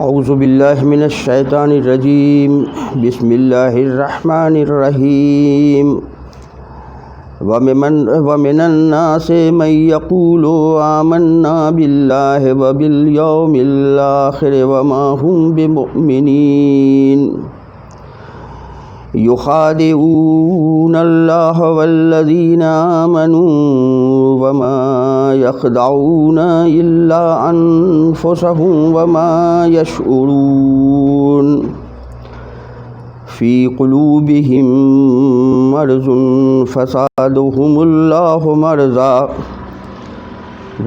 اعوذ باللہ من الشیطان الرجیم بسم اللہ الرحمن الرحیم ومن الناس من يقول آمنا باللہ وبالیوم الآخر وما هم بمؤمنین يخادعون الله والذين آمنوا وما يخدعون إلا أنفسهم وما يشعرون في قلوبهم مرض فزادهم الله مرضا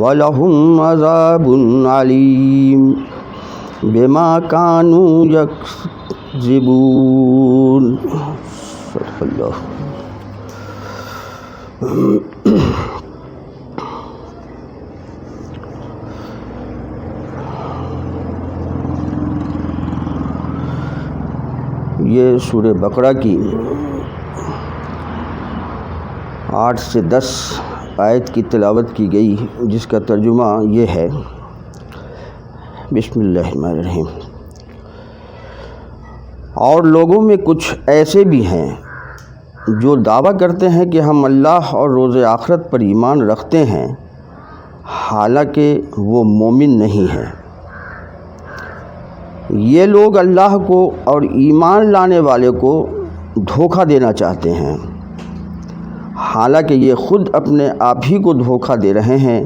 ولهم عذاب عليم بما كانوا يكذبون صدق اللہ۔ یہ سورہ بقرہ کی 8 سے 10 آیت کی تلاوت کی گئی، جس کا ترجمہ یہ ہے۔ بسم اللہ الرحمن الرحیم۔ اور لوگوں میں کچھ ایسے بھی ہیں جو دعویٰ کرتے ہیں کہ ہم اللہ اور روز آخرت پر ایمان رکھتے ہیں، حالانکہ وہ مومن نہیں ہیں۔ یہ لوگ اللہ کو اور ایمان لانے والے کو دھوکہ دینا چاہتے ہیں، حالانکہ یہ خود اپنے آپ ہی کو دھوکہ دے رہے ہیں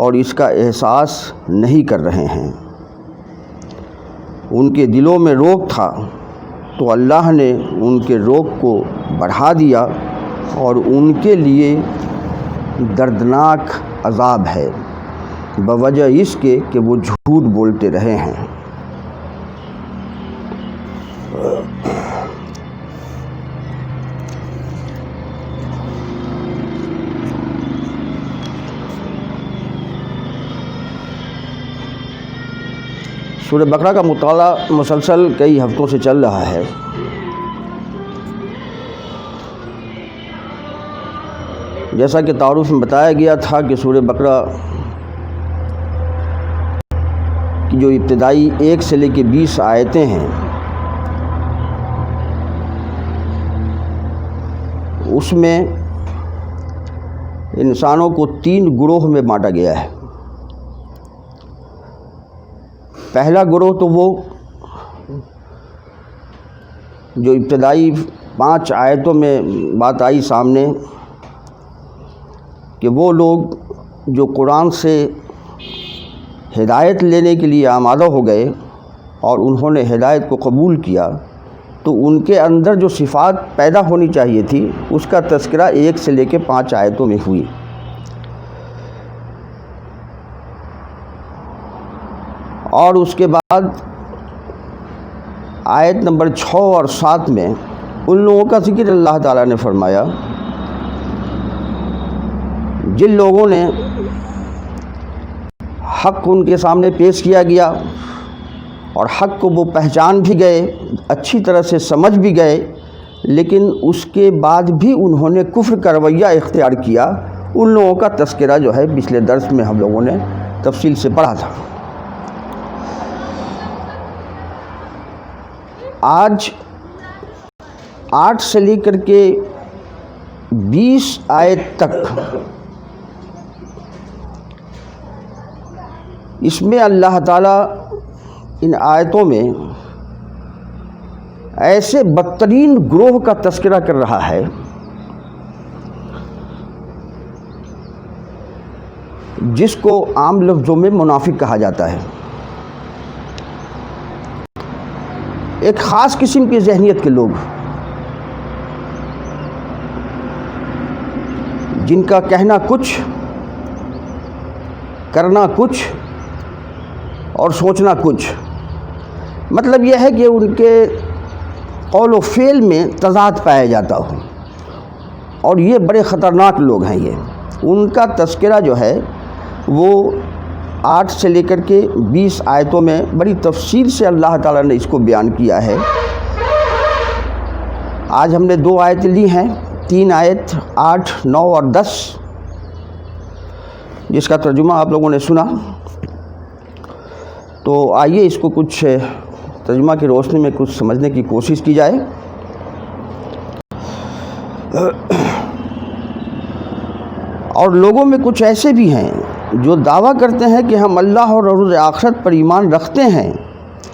اور اس کا احساس نہیں کر رہے ہیں۔ ان کے دلوں میں روگ تھا تو اللہ نے ان کے روگ کو بڑھا دیا اور ان کے لیے دردناک عذاب ہے بوجہ اس کے کہ وہ جھوٹ بولتے رہے ہیں۔ سورہ بقرہ کا مطالعہ مسلسل کئی ہفتوں سے چل رہا ہے۔ جیسا کہ تعارف میں بتایا گیا تھا کہ سورہ بقرہ کی جو ابتدائی 1 سے لے کے 20 آیتیں ہیں، اس میں انسانوں کو 3 گروہ میں بانٹا گیا ہے۔ پہلا گروہ تو وہ جو ابتدائی 5 آیتوں میں بات آئی سامنے کہ وہ لوگ جو قرآن سے ہدایت لینے کے لیے آمادہ ہو گئے اور انہوں نے ہدایت کو قبول کیا، تو ان کے اندر جو صفات پیدا ہونی چاہیے تھی اس کا تذکرہ 1 سے لے کے 5 آیتوں میں ہوئی۔ اور اس کے بعد آیت نمبر 6 اور 7 میں ان لوگوں کا ذکر اللہ تعالیٰ نے فرمایا جن لوگوں نے حق ان کے سامنے پیش کیا گیا اور حق کو وہ پہچان بھی گئے، اچھی طرح سے سمجھ بھی گئے، لیکن اس کے بعد بھی انہوں نے کفر کا رویہ اختیار کیا۔ ان لوگوں کا تذکرہ جو ہے پچھلے درس میں ہم لوگوں نے تفصیل سے پڑھا تھا۔ آج 8 سے لے کر کے 20 آیت تک اس میں اللہ تعالیٰ ان آیتوں میں ایسے بدترین گروہ کا تذکرہ کر رہا ہے جس کو عام لفظوں میں منافق کہا جاتا ہے۔ ایک خاص قسم کی ذہنیت کے لوگ جن کا کہنا کچھ، کرنا کچھ اور سوچنا کچھ، مطلب یہ ہے کہ ان کے قول و فعل میں تضاد پایا جاتا ہو، اور یہ بڑے خطرناک لوگ ہیں۔ یہ ان کا تذکرہ جو ہے وہ 8 سے لے کر کے 20 آیتوں میں بڑی تفصیل سے اللہ تعالیٰ نے اس کو بیان کیا ہے۔ آج ہم نے 2 آیتیں لی ہیں، 3 آیت 8، 9 اور 10، جس کا ترجمہ آپ لوگوں نے سنا۔ تو تو آئیے اس کو کچھ ترجمہ کی روشنی میں کچھ سمجھنے کی کوشش کی جائے۔ اور لوگوں میں کچھ ایسے بھی ہیں جو دعویٰ کرتے ہیں کہ ہم اللہ اور روز آخرت پر ایمان رکھتے ہیں،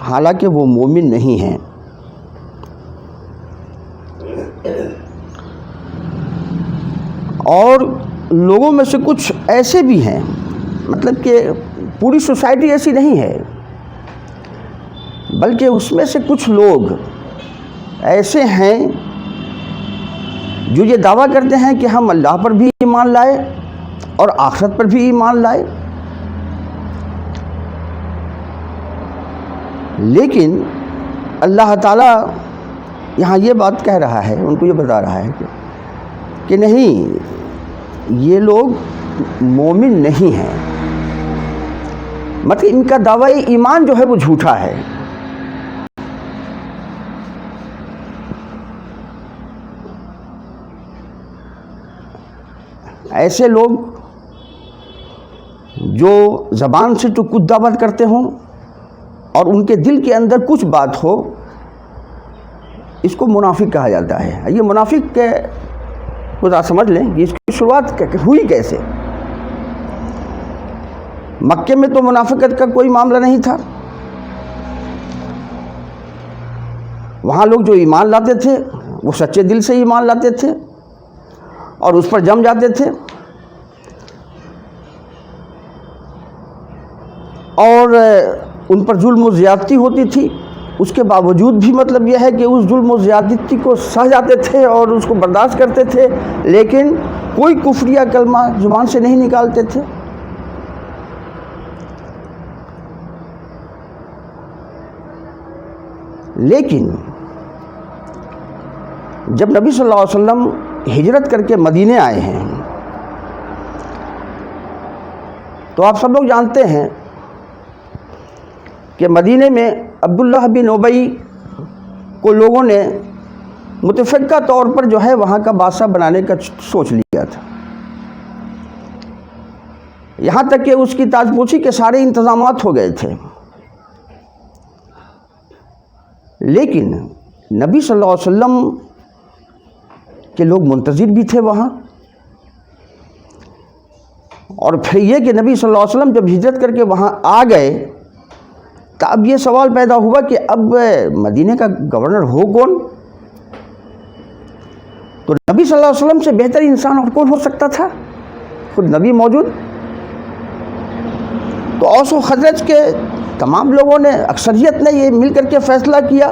حالانکہ وہ مومن نہیں ہیں۔ اور لوگوں میں سے کچھ ایسے بھی ہیں، مطلب کہ پوری سوسائٹی ایسی نہیں ہے، بلکہ اس میں سے کچھ لوگ ایسے ہیں جو یہ دعویٰ کرتے ہیں کہ ہم اللہ پر بھی ایمان لائے اور آخرت پر بھی ایمان لائے، لیکن اللہ تعالیٰ یہاں یہ بات کہہ رہا ہے، ان کو یہ بتا رہا ہے کہ نہیں، یہ لوگ مومن نہیں ہیں، مطلب ان کا دعویٰ ایمان جو ہے وہ جھوٹا ہے۔ ایسے لوگ جو زبان سے تو کچھ دعوت کرتے ہوں اور ان کے دل کے اندر کچھ بات ہو، اس کو منافق کہا جاتا ہے۔ یہ منافق کے خود آپ سمجھ لیں کہ اس کی شروعات ہوئی کیسے۔ مکے میں تو منافقت کا کوئی معاملہ نہیں تھا، وہاں لوگ جو ایمان لاتے تھے وہ سچے دل سے ایمان لاتے تھے اور اس پر جم جاتے تھے، اور ان پر ظلم و زیادتی ہوتی تھی، اس کے باوجود بھی مطلب یہ ہے کہ اس ظلم و زیادتی کو سہ جاتے تھے اور اس کو برداشت کرتے تھے، لیکن کوئی کفریہ کلمہ زبان سے نہیں نکالتے تھے۔ لیکن جب نبی صلی اللہ علیہ وسلم ہجرت کر کے مدینے آئے ہیں تو آپ سب لوگ جانتے ہیں کہ مدینے میں عبداللہ بن ابی کو لوگوں نے متفقہ طور پر جو ہے وہاں کا بادشاہ بنانے کا سوچ لیا تھا، یہاں تک کہ اس کی تاج پوشی کے سارے انتظامات ہو گئے تھے، لیکن نبی صلی اللہ علیہ وسلم کے لوگ منتظر بھی تھے وہاں۔ اور پھر یہ کہ نبی صلی اللہ علیہ وسلم جب ہجرت کر کے وہاں آ گئے تو اب یہ سوال پیدا ہوا کہ اب مدینے کا گورنر ہو کون؟ تو نبی صلی اللہ علیہ وسلم سے بہتر انسان اور کون ہو سکتا تھا؟ خود نبی موجود۔ تو اوس و خزرج کے تمام لوگوں نے، اکثریت نے یہ مل کر کے فیصلہ کیا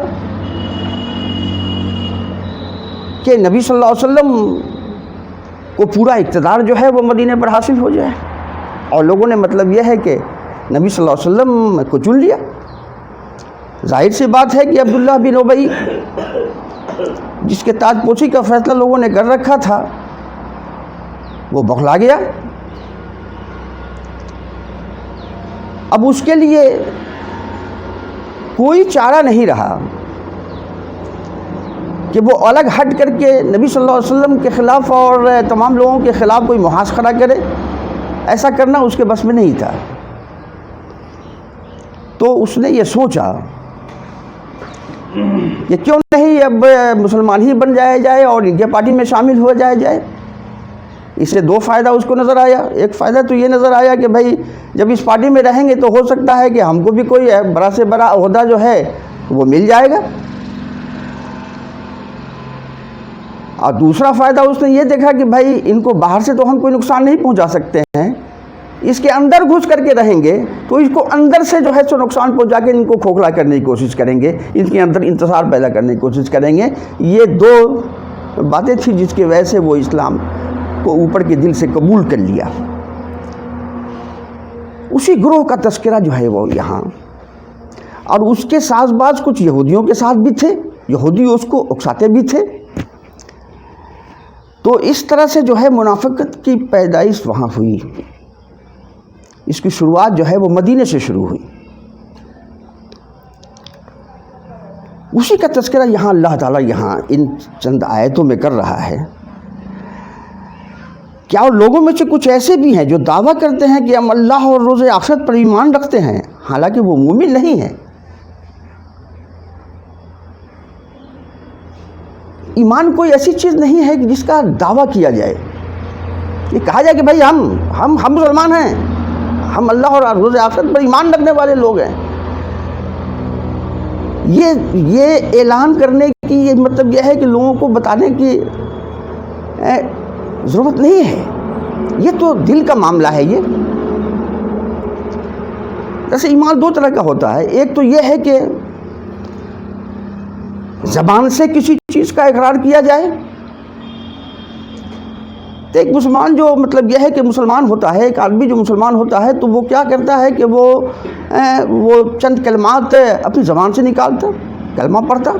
کہ نبی صلی اللہ علیہ وسلم کو پورا اقتدار جو ہے وہ مدینے پر حاصل ہو جائے، اور لوگوں نے مطلب یہ ہے کہ نبی صلی اللہ علیہ وسلم کو چن لیا۔ ظاہر سی بات ہے کہ عبداللہ بن ابی جس کے تاج پوشی کا فیصلہ لوگوں نے کر رکھا تھا وہ بخلا گیا۔ اب اس کے لیے کوئی چارہ نہیں رہا کہ وہ الگ ہٹ کر کے نبی صلی اللہ علیہ وسلم کے خلاف اور تمام لوگوں کے خلاف کوئی محاذ کھڑا کرے، ایسا کرنا اس کے بس میں نہیں تھا۔ تو اس نے یہ سوچا کہ کیوں نہیں اب مسلمان ہی بن جائے اور ان کے پارٹی میں شامل ہو جائے۔ اس سے دو فائدہ اس کو نظر آیا۔ ایک فائدہ تو یہ نظر آیا کہ بھائی جب اس پارٹی میں رہیں گے تو ہو سکتا ہے کہ ہم کو بھی کوئی بڑا سے بڑا عہدہ جو ہے وہ مل جائے گا، اور دوسرا فائدہ اس نے یہ دیکھا کہ بھائی ان کو باہر سے تو ہم کوئی نقصان نہیں پہنچا سکتے ہیں، اس کے اندر گھس کر کے رہیں گے تو اس کو اندر سے جو ہے سو نقصان پہنچا کے ان کو کھوکھلا کرنے کی کوشش کریں گے، ان کے اندر انتصار پیدا کرنے کی کوشش کریں گے۔ یہ دو باتیں تھیں جس کی وجہ سے وہ اسلام کو اوپر کے دل سے قبول کر لیا۔ اسی گروہ کا تذکرہ جو ہے وہ یہاں، اور اس کے ساز باز کچھ یہودیوں کے ساتھ بھی تھے، یہودی اس کو اکساتے بھی تھے۔ تو اس طرح سے جو ہے منافقت کی پیدائش وہاں ہوئی، اس کی شروعات جو ہے وہ مدینے سے شروع ہوئی۔ اسی کا تذکرہ یہاں اللہ تعالیٰ یہاں ان چند آیتوں میں کر رہا ہے کیا لوگوں میں سے کچھ ایسے بھی ہیں جو دعویٰ کرتے ہیں کہ ہم اللہ اور روز آخرت پر ایمان رکھتے ہیں، حالانکہ وہ مومن نہیں ہیں؟ ایمان کوئی ایسی چیز نہیں ہے کہ جس کا دعویٰ کیا جائے، یہ کہا جائے کہ بھائی ہم مسلمان ہیں، ہم اللہ اور روز آخرت پر ایمان رکھنے والے لوگ ہیں۔ یہ اعلان کرنے کی یہ مطلب یہ ہے کہ لوگوں کو بتانے کی ضرورت نہیں ہے، یہ تو دل کا معاملہ ہے۔ یہ جیسے ایمان دو طرح کا ہوتا ہے، ایک تو یہ ہے کہ زبان سے کسی چیز کا اقرار کیا جائے، تو ایک مسلمان جو مطلب یہ ہے کہ مسلمان ہوتا ہے، ایک آدمی جو مسلمان ہوتا ہے تو وہ کیا کرتا ہے کہ وہ چند کلمات اپنی زبان سے نکالتا، کلمہ پڑھتا،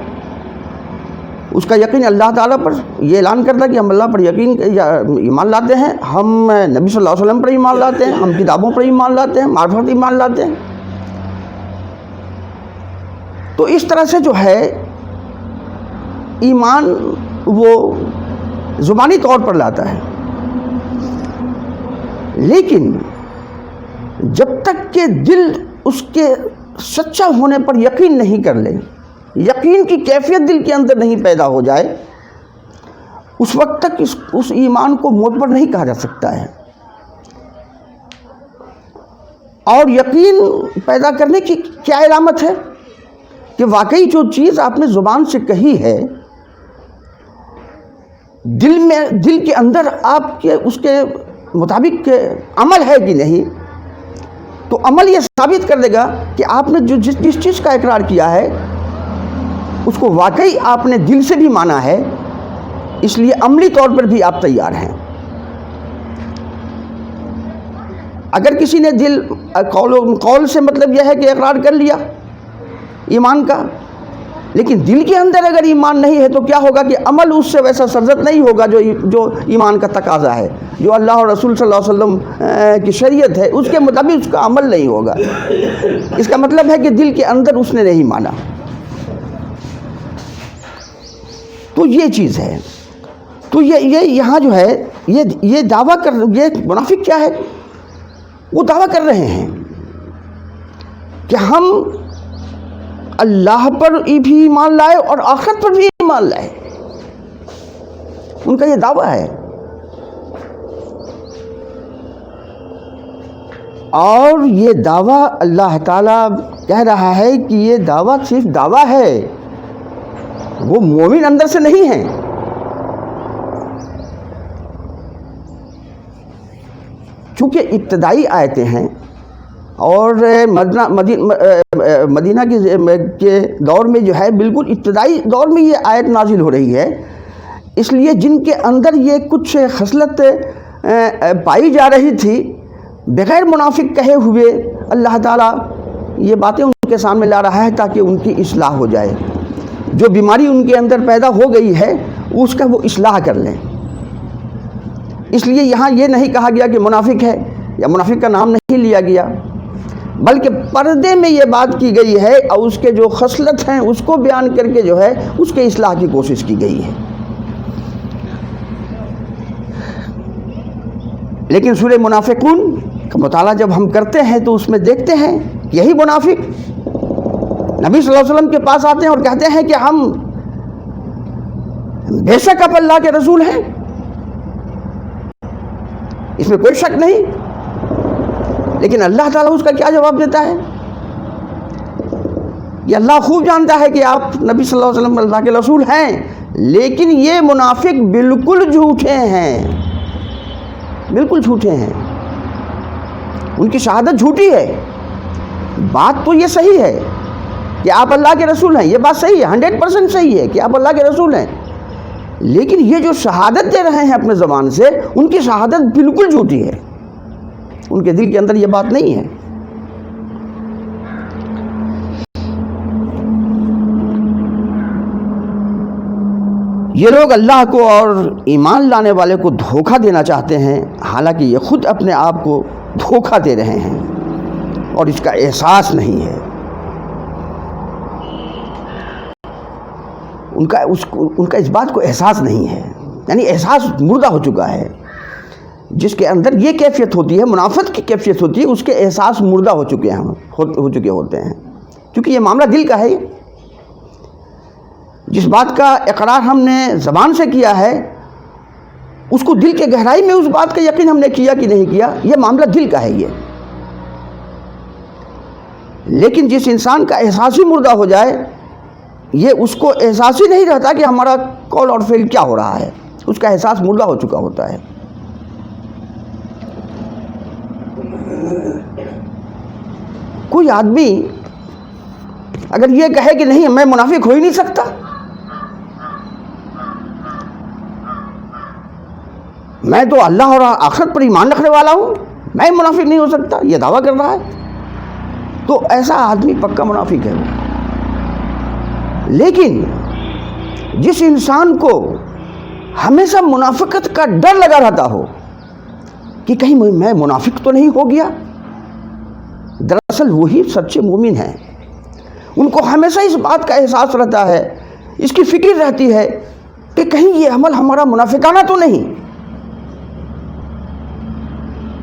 اس کا یقین اللہ تعالیٰ پر، یہ اعلان کرتا کہ ہم اللہ پر ایمان لاتے ہیں، ہم نبی صلی اللہ علیہ وسلم پر ایمان لاتے ہیں، ہم کتابوں پر ایمان لاتے ہیں، معرفت ایمان لاتے ہیں۔ تو اس طرح سے جو ہے ایمان وہ زبانی طور پر لاتا ہے، لیکن جب تک کہ دل اس کے سچا ہونے پر یقین نہیں کر لے، یقین کی کیفیت دل کے اندر نہیں پیدا ہو جائے، اس وقت تک اس ایمان کو معتبر نہیں کہا جا سکتا ہے۔ اور یقین پیدا کرنے کی کیا علامت ہے کہ واقعی جو چیز آپ نے زبان سے کہی ہے، دل کے اندر آپ کے اس کے مطابق عمل ہے کہ نہیں، تو عمل یہ ثابت کر دے گا کہ آپ نے جس چیز کا اقرار کیا ہے اس کو واقعی آپ نے دل سے بھی مانا ہے، اس لیے عملی طور پر بھی آپ تیار ہیں۔ اگر کسی نے قول سے مطلب یہ ہے کہ اقرار کر لیا ایمان کا، لیکن دل کے اندر اگر ایمان نہیں ہے تو کیا ہوگا کہ عمل اس سے ویسا سرزد نہیں ہوگا جو ایمان کا تقاضا ہے، جو اللہ اور رسول صلی اللہ علیہ وسلم کی شریعت ہے، اس کے مطابق اس کا عمل نہیں ہوگا۔ اس کا مطلب ہے کہ دل کے اندر اس نے نہیں مانا۔ تو یہ چیز ہے۔ تو یہ یہاں جو ہے یہ دعویٰ یہ منافق کیا ہے، وہ دعویٰ کر رہے ہیں کہ ہم اللہ پر بھی ایمان لائے اور آخرت پر بھی ایمان لائے، ان کا یہ دعویٰ ہے۔ اور یہ دعویٰ اللہ تعالیٰ کہہ رہا ہے کہ یہ دعویٰ صرف دعویٰ ہے، وہ مومن اندر سے نہیں ہیں۔ چونکہ ابتدائی آیتیں ہیں اور مدینہ کے دور میں جو ہے بالکل ابتدائی دور میں یہ آیت نازل ہو رہی ہے، اس لیے جن کے اندر یہ کچھ خصلت پائی جا رہی تھی، بغیر منافق کہے ہوئے اللہ تعالیٰ یہ باتیں ان کے سامنے لا رہا ہے تاکہ ان کی اصلاح ہو جائے، جو بیماری ان کے اندر پیدا ہو گئی ہے اس کا وہ اصلاح کر لیں۔ اس لیے یہاں یہ نہیں کہا گیا کہ منافق ہے، یا منافق کا نام نہیں لیا گیا، بلکہ پردے میں یہ بات کی گئی ہے اور اس کے جو خصلت ہیں اس کو بیان کر کے جو ہے اس کے اصلاح کی کوشش کی گئی ہے۔ لیکن سورہ منافقون کا مطالعہ جب ہم کرتے ہیں تو اس میں دیکھتے ہیں کہ یہی منافق نبی صلی اللہ علیہ وسلم کے پاس آتے ہیں اور کہتے ہیں کہ ہم بے شک آپ اللہ کے رسول ہیں، اس میں کوئی شک نہیں، لیکن اللہ تعالیٰ اس کا کیا جواب دیتا ہے؟ یہ اللہ خوب جانتا ہے کہ آپ نبی صلی اللہ علیہ وسلم اللہ کے رسول ہیں، لیکن یہ منافق بالکل جھوٹے ہیں، بالکل جھوٹے ہیں، ان کی شہادت جھوٹی ہے۔ بات تو یہ صحیح ہے کہ آپ اللہ کے رسول ہیں، یہ بات صحیح ہے، 100% صحیح ہے کہ آپ اللہ کے رسول ہیں، لیکن یہ جو شہادت دے رہے ہیں اپنے زبان سے، ان کی شہادت بالکل جھوٹی ہے، ان کے دل کے اندر یہ بات نہیں ہے۔ یہ لوگ اللہ کو اور ایمان لانے والے کو دھوکہ دینا چاہتے ہیں، حالانکہ یہ خود اپنے آپ کو دھوکہ دے رہے ہیں اور اس کا احساس نہیں ہے۔ ان کا اس بات کو احساس نہیں ہے، یعنی احساس مردہ ہو چکا ہے۔ جس کے اندر یہ کیفیت ہوتی ہے، منافقت کی کیفیت ہوتی ہے، اس کے احساس مردہ ہو چکے ہوتے ہیں، کیونکہ یہ معاملہ دل کا ہے۔ جس بات کا اقرار ہم نے زبان سے کیا ہے، اس کو دل کے گہرائی میں اس بات کا یقین ہم نے کیا کہ نہیں کیا، یہ معاملہ دل کا ہے یہ۔ لیکن جس انسان کا احساس ہی مردہ ہو جائے، یہ اس کو احساس ہی نہیں رہتا کہ ہمارا قول اور فعل کیا ہو رہا ہے، اس کا احساس مردہ ہو چکا ہوتا ہے۔ کوئی آدمی اگر یہ کہے کہ نہیں میں منافق ہو ہی نہیں سکتا، میں تو اللہ اور آخرت پر ایمان رکھنے والا ہوں، میں منافق نہیں ہو سکتا، یہ دعویٰ کر رہا ہے، تو ایسا آدمی پکا منافق ہے وہ۔ لیکن جس انسان کو ہمیشہ منافقت کا ڈر لگا رہتا ہو کہ کہیں میں منافق تو نہیں ہو گیا، دراصل وہی سچے مومن ہیں۔ ان کو ہمیشہ اس بات کا احساس رہتا ہے، اس کی فکر رہتی ہے کہ کہیں یہ عمل ہمارا منافقانہ تو نہیں،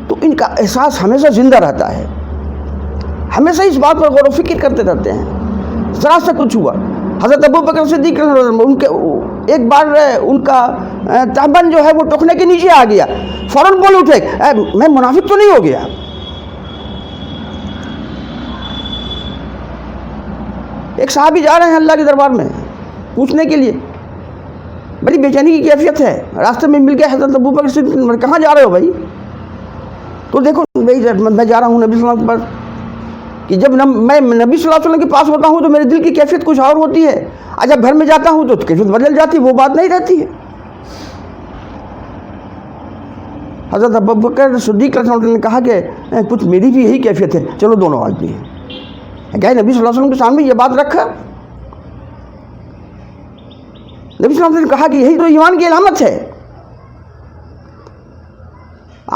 تو ان کا احساس ہمیشہ زندہ رہتا ہے، ہمیشہ اس بات پر غور و فکر کرتے رہتے ہیں۔ ذرا سا کچھ ہوا، حضرت ابوبکر صدیق ان کے ایک بار ان کا تہبند جو ہے وہ ٹوکنے کے نیچے آ گیا، فوراً بول اٹھے میں منافق تو نہیں ہو گیا۔ ایک صحابی جا رہے ہیں اللہ کے دربار میں پوچھنے کے لیے، بڑی بے چینی کی کیفیت ہے، راستے میں مل گیا حضرت ابوبکر صدیق، کہاں جا رہے ہو بھائی؟ تو دیکھو میں جا رہا ہوں نبی صلی اللہ علیہ وسلم پر، کہ جب میں نبی صلی اللہ علیہ وسلم کے پاس ہوتا ہوں تو میرے دل کی کیفیت کچھ اور ہوتی ہے، اور جب گھر میں جاتا ہوں تو کیفیت بدل جاتی ہے، وہ بات نہیں رہتی ہے۔ حضرت ابوبکر صدیق رضی اللہ عنہ نے کہا کہ کچھ میری بھی یہی کیفیت ہے، چلو دونوں آدمی ہیں۔ گئے نبی صلی اللہ علیہ وسلم کے سامنے یہ بات رکھا، نبی صلی اللہ علیہ وسلم نے کہا کہ یہی تو ایمان کی علامت ہے،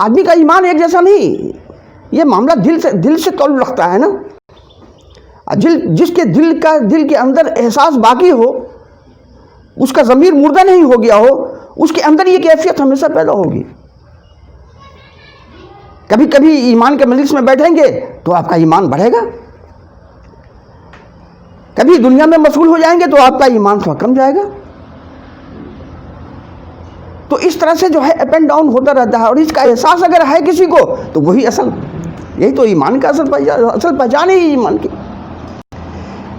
آدمی کا ایمان ایک جیسا نہیں، یہ معاملہ دل سے تعلق رکھتا ہے نا۔ جس کے دل کے اندر احساس باقی ہو، اس کا ضمیر مردہ نہیں ہو گیا ہو، اس کے اندر یہ کیفیت ہمیشہ پیدا ہوگی۔ کبھی کبھی ایمان کے مجلس میں بیٹھیں گے تو آپ کا ایمان بڑھے گا، کبھی دنیا میں مشغول ہو جائیں گے تو آپ کا ایمان تھوڑا کم جائے گا۔ تو اس طرح سے جو ہے اپ اینڈ ڈاؤن ہوتا رہتا ہے، اور اس کا احساس اگر ہے کسی کو تو وہی یہی تو ایمان کا اصل پہچان ہے ایمان کی۔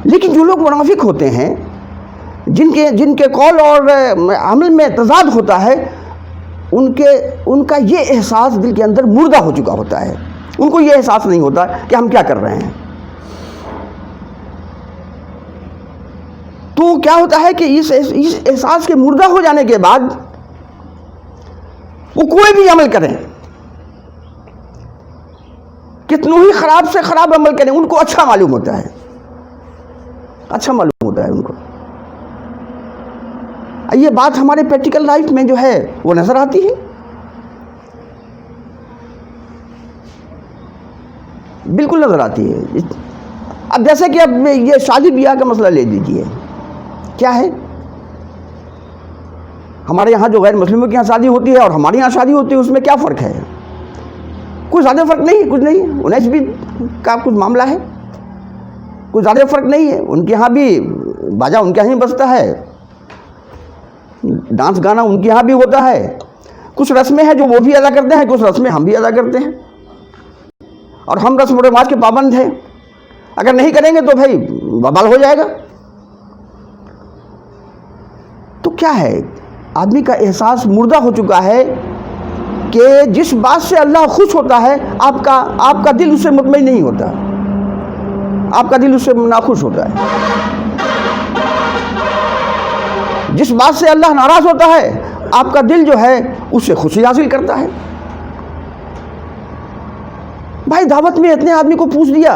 لیکن جو لوگ منافق ہوتے ہیں، جن کے قول اور عمل میں تضاد ہوتا ہے، ان کا یہ احساس دل کے اندر مردہ ہو چکا ہوتا ہے، ان کو یہ احساس نہیں ہوتا کہ ہم کیا کر رہے ہیں۔ تو کیا ہوتا ہے کہ اس احساس کے مردہ ہو جانے کے بعد وہ کوئی بھی عمل کریں، کتنوں ہی خراب سے خراب عمل کریں، ان کو اچھا معلوم ہوتا ہے، ان کو۔ یہ بات ہمارے پریکٹیکل لائف میں جو ہے وہ نظر آتی ہے، بالکل نظر آتی ہے۔ اب جیسے کہ اب یہ شادی بیاہ کا مسئلہ لے لیجیے، کیا ہے ہمارے یہاں جو غیر مسلموں کے یہاں شادی ہوتی ہے اور ہمارے یہاں شادی ہوتی ہے، اس میں کیا فرق ہے؟ کوئی زیادہ فرق نہیں ہے، کچھ نہیں ہے۔ 19 کا کچھ معاملہ ہے، کوئی زیادہ فرق نہیں ہے۔ ان کے یہاں بھی باجا ان کے یہاں ہی بجتا ہے، ڈانس گانا ان کے یہاں بھی ہوتا ہے، کچھ رسمیں ہیں جو وہ بھی ادا کرتے ہیں، کچھ رسمیں ہم بھی ادا کرتے ہیں، اور ہم رسم و رواج کے پابند ہیں، اگر نہیں کریں گے تو بھائی ببال ہو جائے گا۔ تو کیا ہے، آدمی کا احساس مردہ ہو چکا ہے کہ جس بات سے اللہ خوش ہوتا ہے، آپ کا دل اس سے مطمئن نہیں ہوتا، آپ کا دل اس سے ناخوش ہوتا ہے۔ جس بات سے اللہ ناراض ہوتا ہے، آپ کا دل جو ہے اس سے خوشی حاصل کرتا ہے۔ بھائی دعوت میں اتنے آدمی کو پوچھ دیا،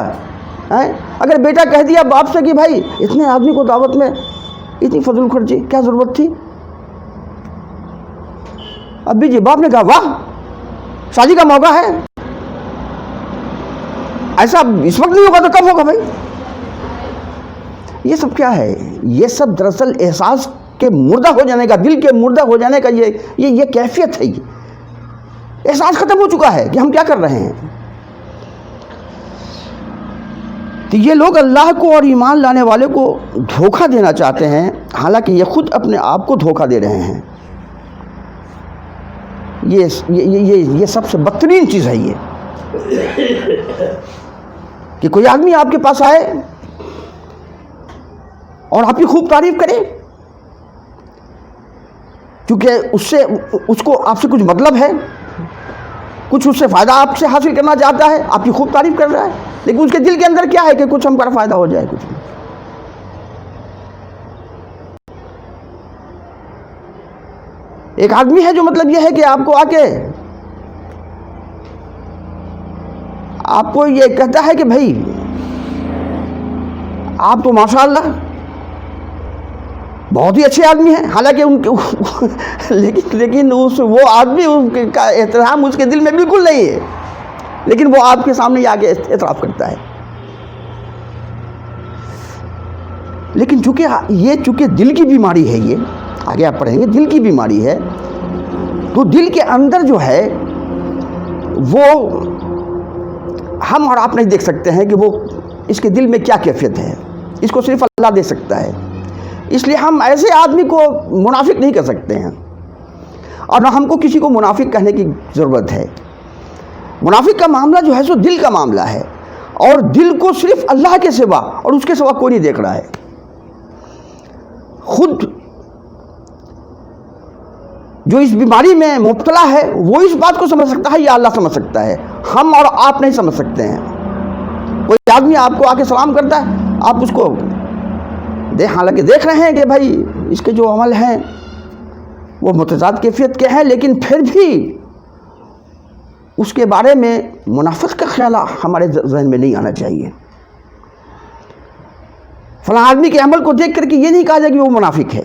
اگر بیٹا کہہ دیا باپ سے کہ بھائی اتنے آدمی کو دعوت میں اتنی فضول خرچی کیا ضرورت تھی؟ ابھی جی باپ نے کہا واہ شادی کا موقع ہے، ایسا اس وقت نہیں ہوگا تو کب ہوگا بھائی؟ یہ سب کیا ہے؟ یہ سب دراصل احساس کے مردہ ہو جانے کا، دل کے مردہ ہو جانے کا یہ کیفیت ہے۔ احساس ختم ہو چکا ہے کہ ہم کیا کر رہے ہیں. تو یہ لوگ اللہ کو اور ایمان لانے والے کو دھوکہ دینا چاہتے ہیں، حالانکہ یہ خود اپنے آپ کو دھوکہ دے رہے ہیں. یہ سب سے بدترین چیز ہے یہ، کہ کوئی آدمی آپ کے پاس آئے اور آپ کی خوب تعریف کرے، کیونکہ اس کو آپ سے کچھ مطلب ہے، کچھ اس سے فائدہ آپ سے حاصل کرنا چاہتا ہے، آپ کی خوب تعریف کر رہا ہے، لیکن اس کے دل کے اندر کیا ہے کہ کچھ ہم پر فائدہ ہو جائے. کچھ ایک آدمی ہے جو مطلب یہ ہے کہ آپ کو آ کے آپ کو یہ کہتا ہے کہ بھائی آپ تو ماشاء اللہ بہت ہی اچھے آدمی ہیں، حالانکہ لیکن وہ آدمی کا احترام اس کے دل میں بالکل نہیں ہے، لیکن وہ آپ کے سامنے آ کے اعتراف کرتا ہے. لیکن چونکہ دل کی بیماری ہے، یہ آگے آپ پڑھیں گے، دل کی بیماری ہے، تو دل کے اندر جو ہے وہ ہم اور آپ نہیں دیکھ سکتے ہیں کہ وہ اس کے دل میں کیا کیفیت ہے، اس کو صرف اللہ دے سکتا ہے. اس لیے ہم ایسے آدمی کو منافق نہیں کر سکتے ہیں، اور نہ ہم کو کسی کو منافق کہنے کی ضرورت ہے. منافق کا معاملہ جو ہے سو دل کا معاملہ ہے، اور دل کو صرف اللہ کے سوا اور اس کے سوا کوئی نہیں دیکھ رہا ہے. خود جو اس بیماری میں مبتلا ہے وہ اس بات کو سمجھ سکتا ہے یا اللہ سمجھ سکتا ہے، ہم اور آپ نہیں سمجھ سکتے ہیں. کوئی آدمی آپ کو آ کے سلام کرتا ہے، آپ اس کو حالانکہ دیکھ رہے ہیں کہ بھائی اس کے جو عمل ہیں وہ متضاد کیفیت کے ہیں، لیکن پھر بھی اس کے بارے میں منافقت کا خیال ہمارے ذہن میں نہیں آنا چاہیے. فلاں آدمی کے عمل کو دیکھ کر کے یہ نہیں کہا جائے کہ وہ منافق ہے.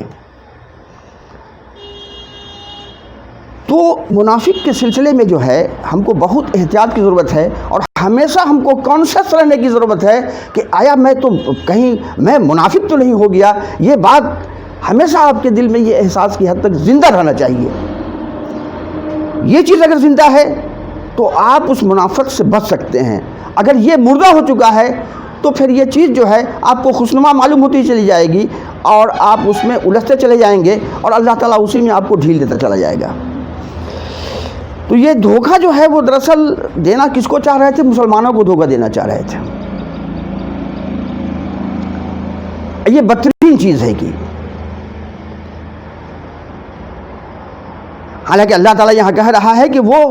تو منافق کے سلسلے میں جو ہے ہم کو بہت احتیاط کی ضرورت ہے، اور ہمیشہ ہم کو کانشیس رہنے کی ضرورت ہے کہ آیا میں منافق تو نہیں ہو گیا. یہ بات ہمیشہ آپ کے دل میں یہ احساس کی حد تک زندہ رہنا چاہیے. یہ چیز اگر زندہ ہے تو آپ اس منافقت سے بچ سکتے ہیں. اگر یہ مردہ ہو چکا ہے تو پھر یہ چیز جو ہے آپ کو خوشنما معلوم ہوتی چلی جائے گی، اور آپ اس میں الجھتے چلے جائیں گے، اور اللہ تعالیٰ اسی میں آپ کو ڈھیل دیتا چلا جائے گا. تو یہ دھوکہ جو ہے وہ دراصل دینا کس کو چاہ رہے تھے؟ مسلمانوں کو دھوکہ دینا چاہ رہے تھے. یہ بدترین چیز ہے کہ حالانکہ اللہ تعالیٰ یہاں کہہ رہا ہے کہ وہ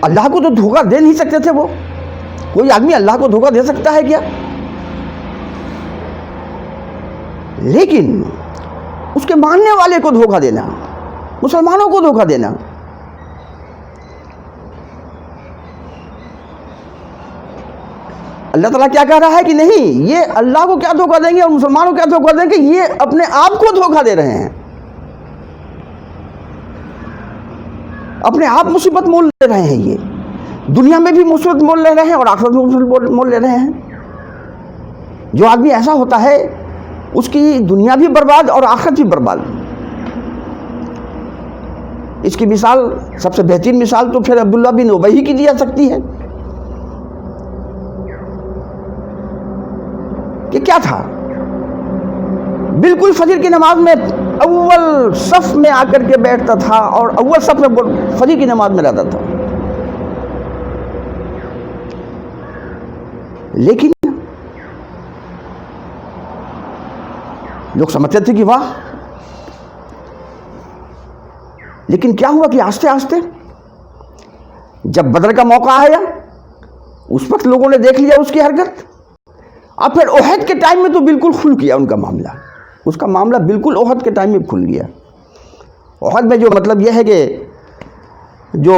اللہ کو تو دھوکہ دے نہیں سکتے تھے. وہ کوئی آدمی اللہ کو دھوکہ دے سکتا ہے کیا؟ لیکن اس کے ماننے والے کو دھوکہ دینا، مسلمانوں کو دھوکہ دینا، اللہ تعالیٰ کیا کہہ رہا ہے کہ نہیں، یہ اللہ کو کیا دھوکہ دیں گے اور مسلمانوں کو کیا دھوکہ دیں گے؟ یہ اپنے آپ کو دھوکہ دے رہے ہیں، اپنے آپ مصیبت مول لے رہے ہیں. یہ دنیا میں بھی مصیبت مول لے رہے ہیں اور آخرت میں مصیبت مول لے رہے ہیں. جو آدمی ایسا ہوتا ہے اس کی دنیا بھی برباد اور آخرت بھی برباد. اس کی مثال، سب سے بہترین مثال تو پھر عبداللہ بن ابی کی دی جا سکتی ہے کہ کیا تھا، بالکل فجر کی نماز میں اول صف میں آ کر کے بیٹھتا تھا اور اول صف میں فجر کی نماز میں رہتا تھا. لیکن لوگ سمجھتے تھے کہ واہ، لیکن کیا ہوا کہ آہستہ آہستہ جب بدر کا موقع آیا اس وقت لوگوں نے دیکھ لیا اس کی حرکت، اور پھر احد کے ٹائم میں تو بالکل کھل گیا ان کا معاملہ. اس کا معاملہ بالکل احد کے ٹائم میں کھل گیا. احد میں جو مطلب یہ ہے کہ جو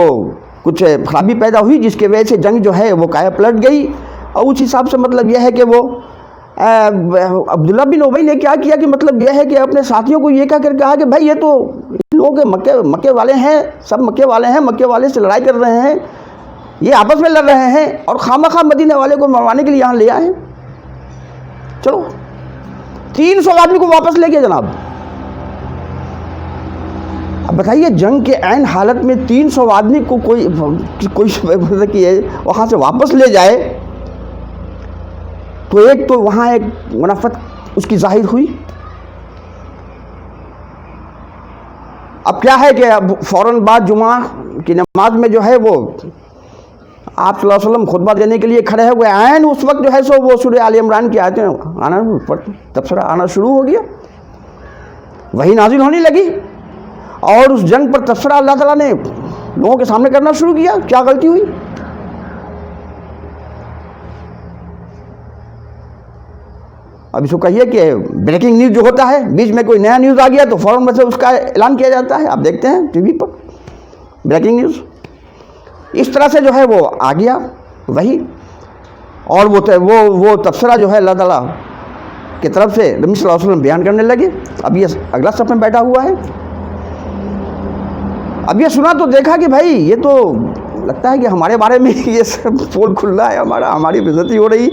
کچھ خرابی پیدا ہوئی جس کی وجہ سے جنگ جو ہے وہ کایا پلٹ گئی، اور اس حساب سے مطلب یہ ہے کہ وہ عبداللہ بن ابی نے کیا کیا کہ مطلب یہ ہے کہ اپنے ساتھیوں کو یہ کہا کہ بھائی یہ تو لوگ مکے والے ہیں، سب مکے والے ہیں، مکے والے سے لڑائی کر رہے ہیں، یہ آپس میں لڑ رہے ہیں اور خامخواہ مدینے والے کو مروانے کے لیے یہاں لے آئے ہیں. چلو 300 آدمی کو واپس لے گئے جناب. اب بتائیے جنگ کے عین حالت میں 300 آدمی کو کوئی مطلب کہ وہاں سے واپس لے جائے تو ایک تو وہاں ایک منافقت اس کی ظاہر ہوئی. اب کیا ہے کہ اب فوراً بعد جمعہ کی نماز میں جو ہے وہ آپ صلی اللہ علیہ وسلم خطبہ دینے کے لیے کھڑے ہوئے. عین اس وقت جو ہے سو وہ سورہ آل عمران کی آیتیں تبصرہ آنا شروع ہو گیا, وہی نازل ہونے لگی, اور اس جنگ پر تبصرہ اللہ تعالیٰ نے لوگوں کے سامنے کرنا شروع کیا. کیا غلطی ہوئی؟ اب اس کو کہیے کہ بریکنگ نیوز جو ہوتا ہے, بیچ میں کوئی نیا نیوز آ گیا تو فوراً بس اس کا اعلان کیا جاتا ہے. آپ دیکھتے ہیں ٹی وی پر بریکنگ نیوز. اس طرح سے جو ہے وہ آ گیا وہی, اور وہ تبصرہ جو ہے اللہ تعالیٰ کی طرف سے نبی صلی اللہ علیہ وسلم بیان کرنے لگے. اب یہ اگلا صف میں بیٹھا ہوا ہے. اب یہ سنا تو دیکھا کہ بھائی یہ تو لگتا ہے کہ ہمارے بارے میں یہ سب پول کھل رہا ہے, ہماری بےزتی ہو رہی.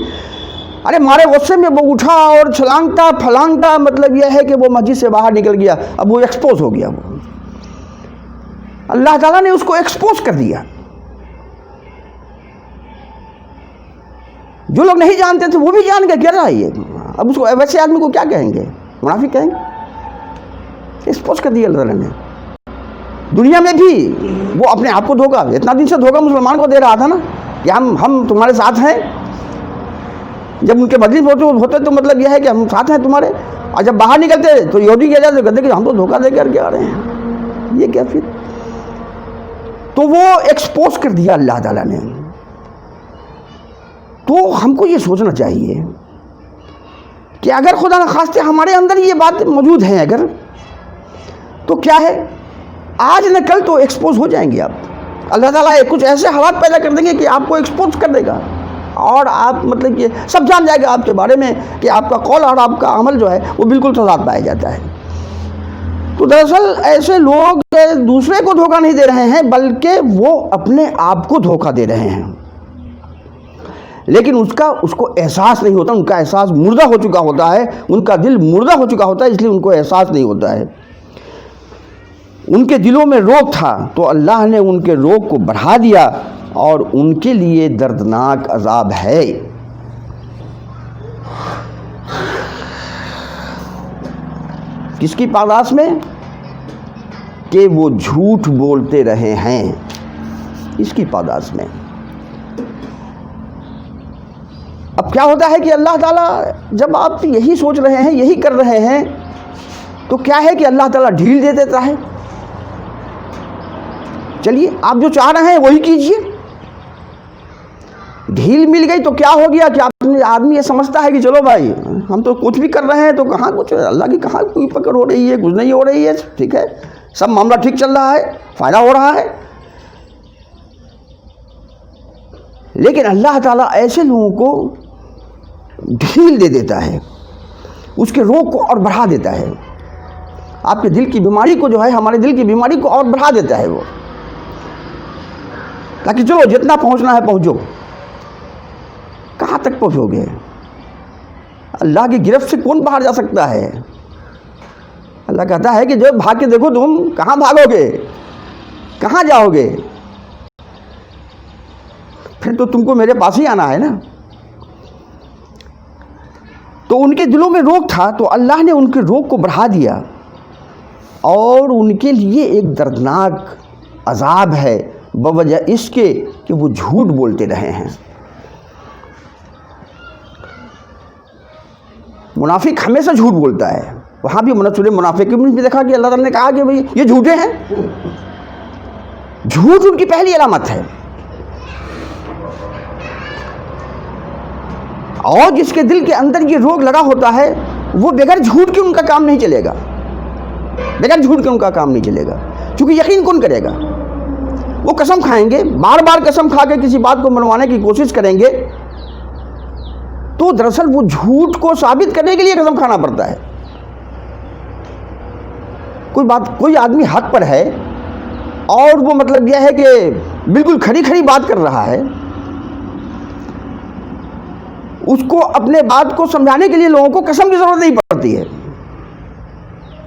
ارے مارے غصے میں وہ اٹھا اور چھلانگتا پھلانگتا, مطلب یہ ہے کہ وہ مسجد سے باہر نکل گیا. اب وہ ایکسپوز ہو گیا. وہ اللہ تعالیٰ نے اس کو ایکسپوز کر دیا. جو لوگ نہیں جانتے تھے وہ بھی جان گئے کیا رہا ہے یہ. اب اس کو ویسے آدمی کو کیا کہیں گے؟ منافق کہیں گے. ایکسپوز کر دیا اللہ تعالیٰ نے. دنیا میں بھی وہ اپنے آپ کو دھوکہ, اتنا دن سے دھوکہ مسلمان کو دے رہا تھا نا کہ ہم تمہارے ساتھ ہیں. جب ان کے بدلی ہوتے تو مطلب یہ ہے کہ ہم ساتھ ہیں تمہارے, اور جب باہر نکلتے تو یہودی کیا جاتے کہتے کہ ہم تو دھوکہ دے کر کے آ رہے ہیں. یہ کیا پھر؟ تو وہ ایکسپوز کر دیا اللہ تعالیٰ نے. تو ہم کو یہ سوچنا چاہیے کہ اگر خدا نخواستہ ہمارے اندر یہ بات موجود ہے اگر, تو کیا ہے آج نہ کل تو ایکسپوز ہو جائیں گے آپ. اللہ تعالیٰ کچھ ایسے حالات پیدا کر دیں گے کہ آپ کو ایکسپوز کر دے گا, اور آپ مطلب کہ سب جان جائے گا آپ کے بارے میں کہ آپ کا قول اور آپ کا عمل جو ہے وہ بالکل تضاد پایا جاتا ہے. تو دراصل ایسے لوگ دوسرے کو دھوکہ نہیں دے رہے ہیں بلکہ وہ اپنے آپ کو دھوکہ دے رہے ہیں, لیکن اس کو احساس نہیں ہوتا. ان کا احساس مردہ ہو چکا ہوتا ہے, ان کا دل مردہ ہو چکا ہوتا ہے, اس لیے ان کو احساس نہیں ہوتا ہے. ان کے دلوں میں روگ تھا تو اللہ نے ان کے روگ کو بڑھا دیا, اور ان کے لیے دردناک عذاب ہے. کس کی پاداش میں؟ کہ وہ جھوٹ بولتے رہے ہیں, اس کی پاداش میں. اب کیا ہوتا ہے کہ اللہ تعالیٰ جب آپ یہی سوچ رہے ہیں, یہی کر رہے ہیں, تو کیا ہے کہ اللہ تعالیٰ ڈھیل دے دیتا ہے. چلیے آپ جو چاہ رہے ہیں وہی کیجئے. ڈھیل مل گئی تو کیا ہو گیا کہ آدمی یہ سمجھتا ہے کہ چلو بھائی ہم تو کچھ بھی کر رہے ہیں, تو کہاں کچھ اللہ کی کہاں کوئی پکڑ ہو رہی ہے, کچھ نہیں ہو رہی ہے, ٹھیک ہے سب معاملہ ٹھیک چل رہا ہے, فائدہ ہو رہا ہے. لیکن اللہ تعالیٰ ایسے لوگوں کو ڈھیل دے دیتا ہے, اس کے روگ کو اور بڑھا دیتا ہے. آپ کے دل کی بیماری کو جو ہے, ہمارے دل کی بیماری کو اور بڑھا دیتا ہے وہ, تاکہ چلو جتنا پہنچنا ہے پہنچو. کہاں تک پہنچو گے؟ اللہ کی گرفت سے کون باہر جا سکتا ہے؟ اللہ کہتا ہے کہ جو بھاگ کے دیکھو تم کہاں بھاگو گے, کہاں جاؤ گے؟ پھر تو تم کو میرے پاس ہی آنا ہے نا. تو ان کے دلوں میں روگ تھا تو اللہ نے ان کے روگ کو بڑھا دیا, اور ان کے لیے ایک دردناک عذاب ہے بوجہ اس کے کہ وہ جھوٹ بولتے رہے ہیں. منافق ہمیشہ جھوٹ بولتا ہے. وہاں بھی سورہ منافقین میں دیکھا کہ اللہ تعالیٰ نے کہا کہ بھئی یہ جھوٹے ہیں. جھوٹ ان کی پہلی علامت ہے, اور جس کے دل کے اندر یہ روگ لگا ہوتا ہے وہ بغیر جھوٹ کے ان کا کام نہیں چلے گا. بغیر جھوٹ کے ان کا کام نہیں چلے گا, کیونکہ یقین کون کرے گا؟ وہ قسم کھائیں گے, بار بار قسم کھا کے کسی بات کو منوانے کی کوشش کریں گے, تو دراصل وہ جھوٹ کو ثابت کرنے کے لیے قسم کھانا پڑتا ہے. کوئی آدمی حق پر ہے اور وہ مطلب یہ ہے کہ بالکل کھری کھری بات کر رہا ہے, اس کو اپنے بات کو سمجھانے کے لیے لوگوں کو قسم کی ضرورت نہیں پڑتی ہے.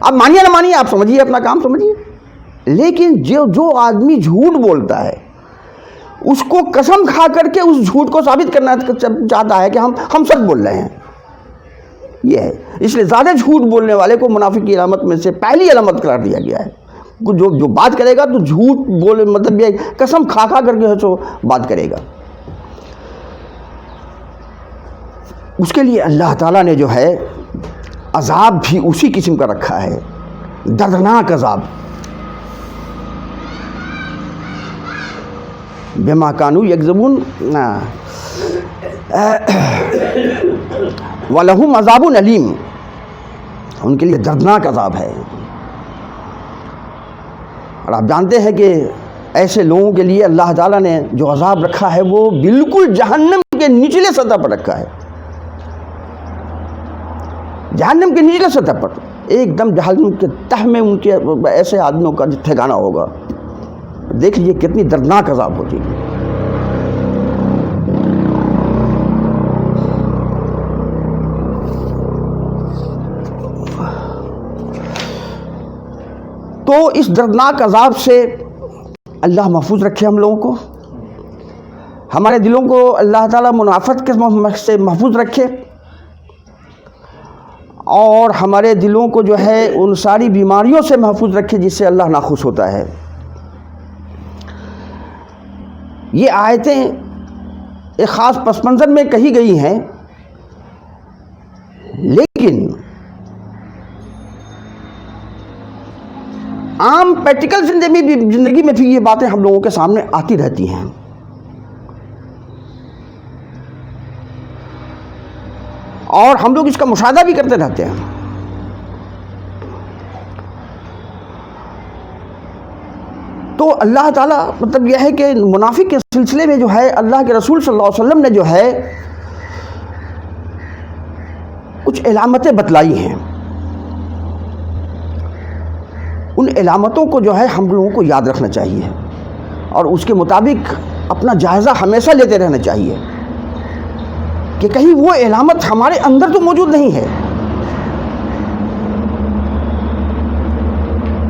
آپ مانیے نہ مانیے, آپ سمجھیے, اپنا کام سمجھیے. لیکن جو آدمی جھوٹ بولتا ہے اس کو قسم کھا کر کے اس جھوٹ کو ثابت کرنا چاہتا ہے کہ ہم سچ بول رہے ہیں. یہ ہے، اس لیے زیادہ جھوٹ بولنے والے کو منافق کی علامت میں سے پہلی علامت قرار دیا گیا ہے. جو بات کرے گا تو جھوٹ بولے، مطلب یہ قسم کھا کر کے جو بات کرے گا. اس کے لیے اللہ تعالیٰ نے جو ہے عذاب بھی اسی قسم کا رکھا ہے، دردناک عذاب. بما کانوا یکذبون وَلَهُمْ عَذَابٌ أَلِيمٌ، ان کے لیے دردناک عذاب ہے. اور آپ جانتے ہیں کہ ایسے لوگوں کے لیے اللہ تعالیٰ نے جو عذاب رکھا ہے وہ بالکل جہنم کے نچلے سطح پر رکھا ہے. جہنم کے نچلے سطح پر، ایک دم جہنم کے تہ میں ان کے ایسے آدمیوں کا ٹھکانہ ہوگا. دیکھ لیجیے کتنی دردناک عذاب ہوتی ہے. تو اس دردناک عذاب سے اللہ محفوظ رکھے ہم لوگوں کو، ہمارے دلوں کو اللہ تعالیٰ منافقت کے سے محفوظ رکھے، اور ہمارے دلوں کو جو ہے ان ساری بیماریوں سے محفوظ رکھے جس سے اللہ ناخوش ہوتا ہے. یہ آیتیں ایک خاص پس منظر میں کہی گئی ہیں، لیکن عام پریکٹیکل زندگی میں بھی یہ باتیں ہم لوگوں کے سامنے آتی رہتی ہیں. اور ہم لوگ اس کا مشاہدہ بھی کرتے رہتے ہیں. تو اللہ تعالیٰ مطلب یہ ہے کہ منافق کے سلسلے میں جو ہے اللہ کے رسول صلی اللہ علیہ وسلم نے جو ہے کچھ علامتیں بتلائی ہیں. ان علامتوں کو جو ہے ہم لوگوں کو یاد رکھنا چاہیے اور اس کے مطابق اپنا جائزہ ہمیشہ لیتے رہنا چاہیے کہ کہیں وہ علامت ہمارے اندر تو موجود نہیں ہے.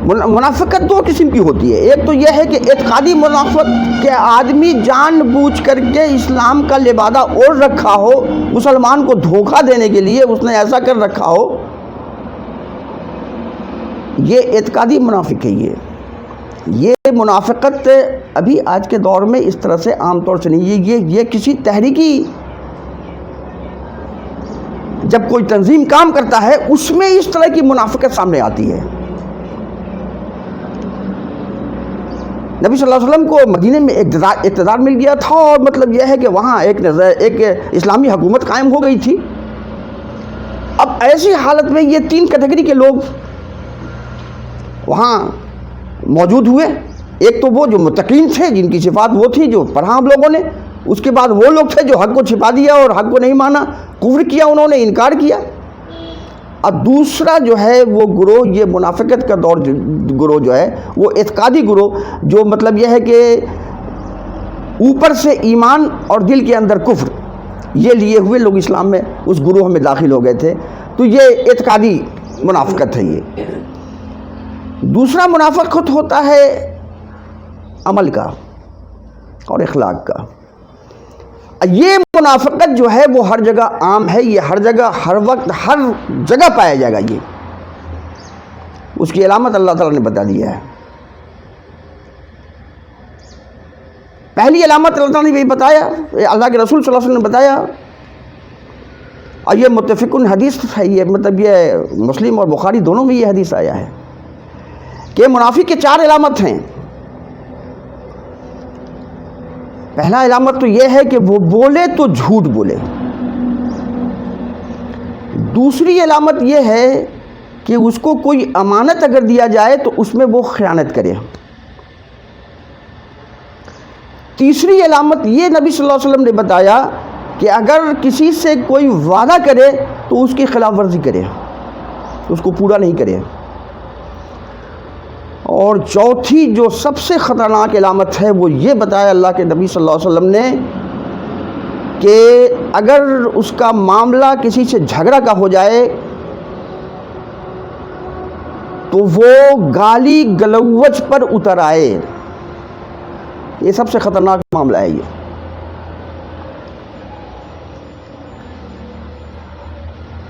منافقت دو قسم کی ہوتی ہے. ایک تو یہ ہے کہ اعتقادی منافقت، کہ آدمی جان بوجھ کر کے اسلام کا لبادہ اوڑھ رکھا ہو، مسلمان کو دھوکہ دینے کے لیے اس نے ایسا کر رکھا ہو. یہ اعتقادی منافق ہے. یہ منافقت ابھی آج کے دور میں اس طرح سے عام طور سے نہیں. یہ کسی تحریکی، جب کوئی تنظیم کام کرتا ہے اس میں اس طرح کی منافقت سامنے آتی ہے. نبی صلی اللہ علیہ وسلم کو مدینے میں اقتدار مل گیا تھا، اور مطلب یہ ہے کہ وہاں ایک اسلامی حکومت قائم ہو گئی تھی. اب ایسی حالت میں یہ تین کیٹیگری کے لوگ وہاں موجود ہوئے. ایک تو وہ جو متقین تھے، جن کی صفات وہ تھی جو پڑھا ہم لوگوں نے. اس کے بعد وہ لوگ تھے جو حق کو چھپا دیا اور حق کو نہیں مانا، کفر کیا، انہوں نے انکار کیا. اور دوسرا جو ہے وہ گروہ، یہ منافقت کا گروہ جو ہے وہ اعتقادی گروہ، جو مطلب یہ ہے کہ اوپر سے ایمان اور دل کے اندر کفر یہ لیے ہوئے لوگ اسلام میں اس گروہ میں داخل ہو گئے تھے. تو یہ اعتقادی منافقت ہے. یہ دوسرا منافقت ہوتا ہے عمل کا اور اخلاق کا. یہ منافقت جو ہے وہ ہر جگہ عام ہے. یہ ہر جگہ، ہر وقت، ہر جگہ پایا جائے گا. یہ اس کی علامت اللہ تعالیٰ نے بتا دیا ہے. پہلی علامت اللہ تعالیٰ نے یہی بتایا، اللہ کے رسول صلی اللہ علیہ وسلم نے بتایا، اور یہ متفقن حدیث ہے. یہ مطلب یہ مسلم اور بخاری دونوں میں یہ حدیث آیا ہے کہ منافق کے 4 علامت ہیں. پہلا علامت تو یہ ہے کہ وہ بولے تو جھوٹ بولے. دوسری علامت یہ ہے کہ اس کو کوئی امانت اگر دیا جائے تو اس میں وہ خیانت کرے. تیسری علامت یہ نبی صلی اللہ علیہ وسلم نے بتایا کہ اگر کسی سے کوئی وعدہ کرے تو اس کی خلاف ورزی کرے، اس کو پورا نہیں کرے. اور چوتھی جو سب سے خطرناک علامت ہے وہ یہ بتایا اللہ کے نبی صلی اللہ علیہ وسلم نے کہ اگر اس کا معاملہ کسی سے جھگڑا کا ہو جائے تو وہ گالی گلوچ پر اتر آئے. یہ سب سے خطرناک معاملہ ہے. یہ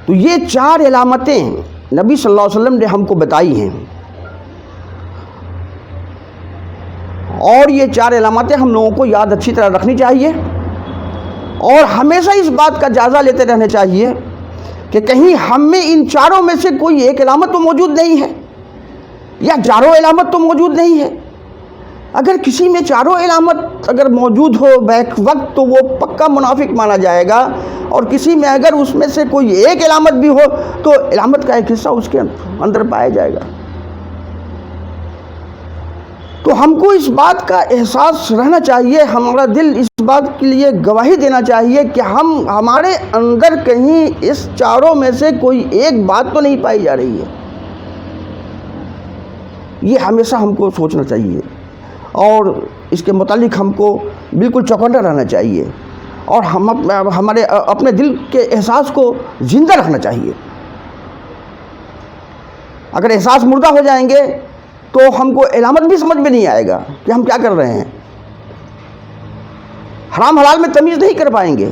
تو یہ 4 علامتیں نبی صلی اللہ علیہ وسلم نے ہم کو بتائی ہیں، اور یہ 4 علامتیں ہم لوگوں کو یاد اچھی طرح رکھنی چاہیے، اور ہمیشہ اس بات کا جائزہ لیتے رہنا چاہیے کہ کہیں ہم میں ان 4 میں سے کوئی ایک علامت تو موجود نہیں ہے، یا 4 علامت تو موجود نہیں ہے. اگر کسی میں 4 علامت اگر موجود ہو بیک وقت تو وہ پکا منافق مانا جائے گا، اور کسی میں اگر اس میں سے کوئی ایک علامت بھی ہو تو علامت کا ایک حصہ اس کے اندر پایا جائے گا. تو ہم کو اس بات کا احساس رہنا چاہیے، ہمارا دل اس بات کے لیے گواہی دینا چاہیے کہ ہمارے اندر کہیں اس 4 میں سے کوئی ایک بات تو نہیں پائی جا رہی ہے. یہ ہمیشہ ہم کو سوچنا چاہیے، اور اس کے متعلق ہم کو بالکل چوکنا رہنا چاہیے، اور ہمارے اپنے دل کے احساس کو زندہ رکھنا چاہیے. اگر احساس مردہ ہو جائیں گے تو ہم کو علامت بھی سمجھ میں نہیں آئے گا کہ ہم کیا کر رہے ہیں. حرام حلال میں تمیز نہیں کر پائیں گے،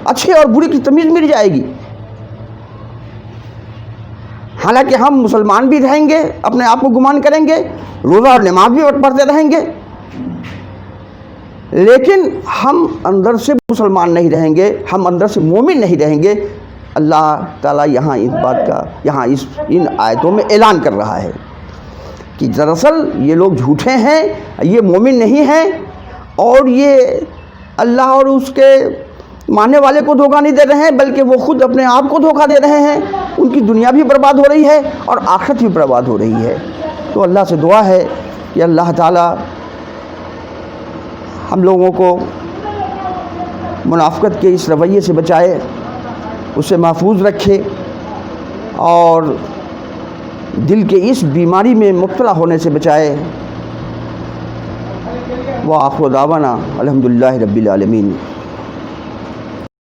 اچھے اور برے کی تمیز مل جائے گی. حالانکہ ہم مسلمان بھی رہیں گے، اپنے آپ کو گمان کریں گے، روزہ اور نماز بھی پڑھتے رہیں گے، لیکن ہم اندر سے مسلمان نہیں رہیں گے، ہم اندر سے مومن نہیں رہیں گے. اللہ تعالیٰ یہاں اس بات کا ان آیتوں میں اعلان کر رہا ہے کہ دراصل یہ لوگ جھوٹے ہیں، یہ مومن نہیں ہیں، اور یہ اللہ اور اس کے ماننے والے کو دھوکہ نہیں دے رہے ہیں، بلکہ وہ خود اپنے آپ کو دھوکہ دے رہے ہیں. ان کی دنیا بھی برباد ہو رہی ہے اور آخرت بھی برباد ہو رہی ہے. تو اللہ سے دعا ہے کہ اللہ تعالیٰ ہم لوگوں کو منافقت کے اس رویے سے بچائے، اسے محفوظ رکھے، اور دل کے اس بیماری میں مبتلا ہونے سے بچائے. وآخر دعوانا الحمدللہ رب العالمین.